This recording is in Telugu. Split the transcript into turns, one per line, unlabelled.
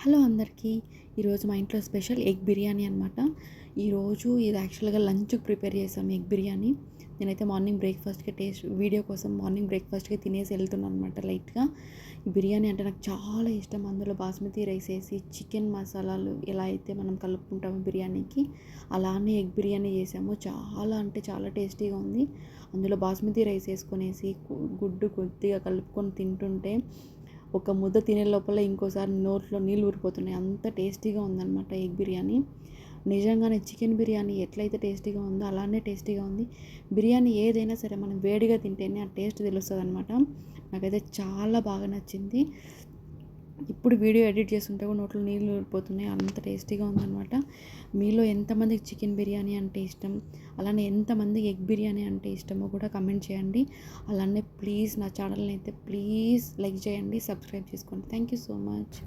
హలో అందరికీ. ఈరోజు మా ఇంట్లో స్పెషల్ ఎగ్ బిర్యానీ అనమాట. ఈరోజు ఇది యాక్చువల్గా లంచ్కి ప్రిపేర్ చేసాం ఎగ్ బిర్యానీ. నేనైతే మార్నింగ్ బ్రేక్ఫాస్ట్కి వీడియో కోసం మార్నింగ్ బ్రేక్ఫాస్ట్కి తినేసి వెళ్తున్నాను అనమాట లైట్గా. ఈ బిర్యానీ అంటే నాకు చాలా ఇష్టం. అందులో బాస్మతి రైస్ వేసి చికెన్ మసాలాలు ఎలా అయితే మనం కలుపుకుంటామో బిర్యానీకి, అలానే ఎగ్ బిర్యానీ చేసాము. చాలా అంటే చాలా టేస్టీగా ఉంది. అందులో బాస్మతి రైస్ వేసుకొనేసి గుడ్డు కొద్దిగా కలుపుకొని తింటుంటే ఒక ముద్ద తినే లోపల ఇంకోసారి నోట్లో నీళ్ళు ఊరిపోతున్నాయి. అంత టేస్టీగా ఉందన్నమాట ఎగ్ బిర్యానీ. నిజంగానే చికెన్ బిర్యానీ ఎట్లయితే టేస్టీగా ఉందో అలానే టేస్టీగా ఉంది. బిర్యానీ ఏదైనా సరే మనం వేడిగా తింటేనే ఆ టేస్ట్ తెలుస్తుంది అనమాట. నాకైతే చాలా బాగా నచ్చింది. ఇప్పుడు వీడియో ఎడిట్ చేస్తుంటే కూడా నోట్లో నీళ్ళు ఊరిపోతున్నాయి. అంత టేస్టీగా ఉందన్నమాట. మీలో ఎంతమందికి చికెన్ బిర్యానీ అంటే ఇష్టం, అలానే ఎంతమందికి ఎగ్ బిర్యానీ అంటే ఇష్టమో కూడా కమెంట్ చేయండి. అలానే ప్లీజ్ నా ఛానల్ని అయితే ప్లీజ్ లైక్ చేయండి, సబ్స్క్రైబ్ చేసుకోండి. Thank you so much.